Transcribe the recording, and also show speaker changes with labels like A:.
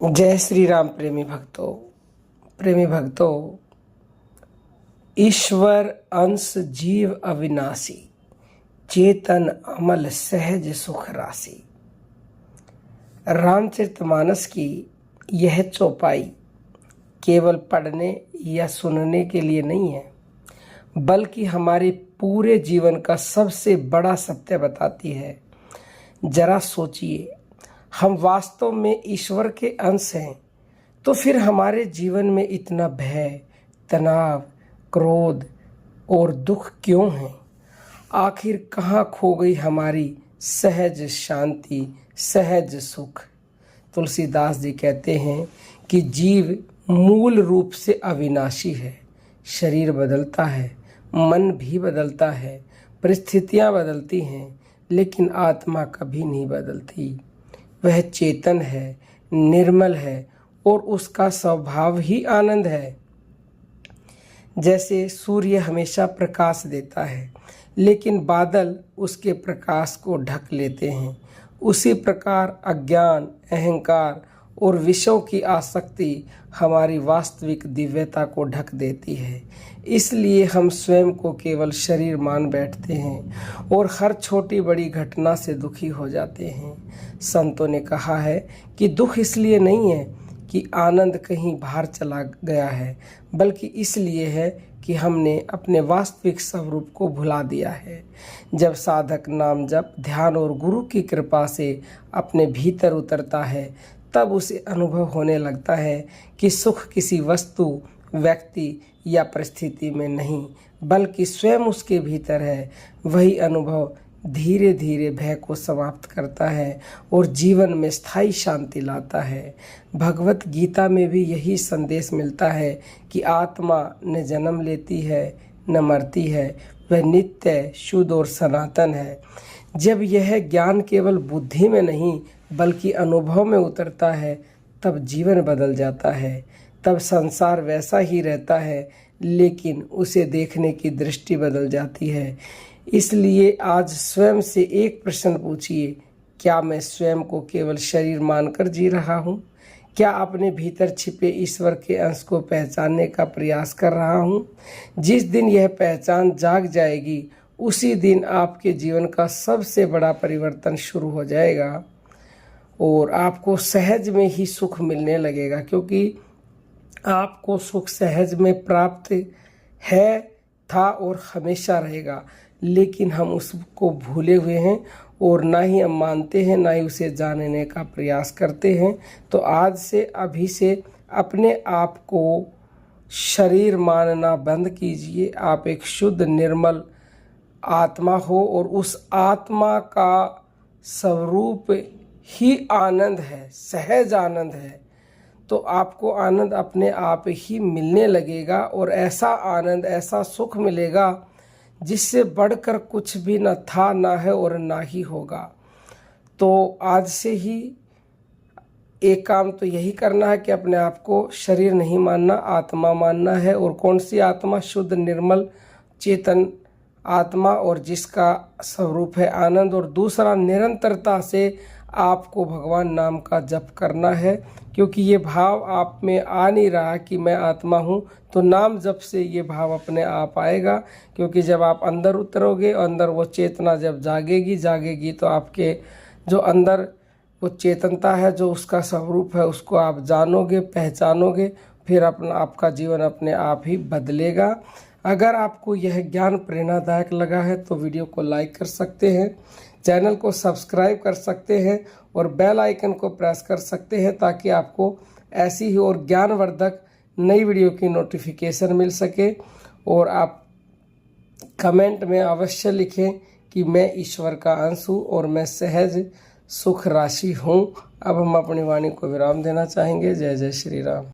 A: जय श्री राम। प्रेमी भक्तों, ईश्वर अंश जीव अविनाशी, चेतन अमल सहज सुख राशि। रामचरितमानस की यह चौपाई केवल पढ़ने या सुनने के लिए नहीं है, बल्कि हमारे पूरे जीवन का सबसे बड़ा सत्य बताती है। जरा सोचिए, हम वास्तव में ईश्वर के अंश हैं, तो फिर हमारे जीवन में इतना भय, तनाव, क्रोध और दुख क्यों है? आखिर कहाँ खो गई हमारी सहज शांति, सहज सुख? तुलसीदास जी कहते हैं कि जीव मूल रूप से अविनाशी है। शरीर बदलता है, मन भी बदलता है, परिस्थितियाँ बदलती हैं, लेकिन आत्मा कभी नहीं बदलती। वह चेतन है, निर्मल है और उसका स्वभाव ही आनंद है। जैसे सूर्य हमेशा प्रकाश देता है, लेकिन बादल उसके प्रकाश को ढक लेते हैं, उसी प्रकार अज्ञान, अहंकार और विषयों की आसक्ति हमारी वास्तविक दिव्यता को ढक देती है। इसलिए हम स्वयं को केवल शरीर मान बैठते हैं और हर छोटी बड़ी घटना से दुखी हो जाते हैं। संतों ने कहा है कि दुख इसलिए नहीं है कि आनंद कहीं बाहर चला गया है, बल्कि इसलिए है कि हमने अपने वास्तविक स्वरूप को भुला दिया है। जब साधक नाम जप, ध्यान और गुरु की कृपा से अपने भीतर उतरता है, तब उसे अनुभव होने लगता है कि सुख किसी वस्तु, व्यक्ति या परिस्थिति में नहीं, बल्कि स्वयं उसके भीतर है। वही अनुभव धीरे धीरे भय को समाप्त करता है और जीवन में स्थायी शांति लाता है। भगवत गीता में भी यही संदेश मिलता है कि आत्मा न जन्म लेती है, न मरती है, वह नित्य, शुद्ध और सनातन है। जब यह ज्ञान केवल बुद्धि में नहीं, बल्कि अनुभव में उतरता है, तब जीवन बदल जाता है। तब संसार वैसा ही रहता है, लेकिन उसे देखने की दृष्टि बदल जाती है। इसलिए आज स्वयं से एक प्रश्न पूछिए, क्या मैं स्वयं को केवल शरीर मानकर जी रहा हूँ? क्या अपने भीतर छिपे ईश्वर के अंश को पहचानने का प्रयास कर रहा हूँ? जिस दिन यह पहचान जाग जाएगी, उसी दिन आपके जीवन का सबसे बड़ा परिवर्तन शुरू हो जाएगा और आपको सहज में ही सुख मिलने लगेगा, क्योंकि आपको सुख सहज में प्राप्त है, था और हमेशा रहेगा। लेकिन हम उसको भूले हुए हैं और ना ही हम मानते हैं, ना ही उसे जानने का प्रयास करते हैं। तो आज से, अभी से अपने आप को शरीर मानना बंद कीजिए। आप एक शुद्ध निर्मल आत्मा हो और उस आत्मा का स्वरूप ही आनंद है, सहज आनंद है। तो आपको आनंद अपने आप ही मिलने लगेगा और ऐसा आनंद, ऐसा सुख मिलेगा जिससे बढ़कर कुछ भी न था, ना है और ना ही होगा। तो आज से ही एक काम तो यही करना है कि अपने आप को शरीर नहीं मानना, आत्मा मानना है। और कौन सी आत्मा? शुद्ध निर्मल चेतन आत्मा, और जिसका स्वरूप है आनंद। और दूसरा, निरंतरता से आपको भगवान नाम का जप करना है, क्योंकि ये भाव आप में आ नहीं रहा कि मैं आत्मा हूँ, तो नाम जप से ये भाव अपने आप आएगा। क्योंकि जब आप अंदर उतरोगे, अंदर वो चेतना जब जागेगी तो आपके जो अंदर वो चेतनता है, जो उसका स्वरूप है, उसको आप जानोगे, पहचानोगे, फिर आपका जीवन अपने आप ही बदलेगा। अगर आपको यह ज्ञान प्रेरणादायक लगा है तो वीडियो को लाइक कर सकते हैं, चैनल को सब्सक्राइब कर सकते हैं और बेल आइकन को प्रेस कर सकते हैं, ताकि आपको ऐसी ही और ज्ञानवर्धक नई वीडियो की नोटिफिकेशन मिल सके। और आप कमेंट में अवश्य लिखें कि मैं ईश्वर का अंश हूँ और मैं सहज सुख राशि हूँ। अब हम अपनी वाणी को विराम देना चाहेंगे। जय जय श्री राम।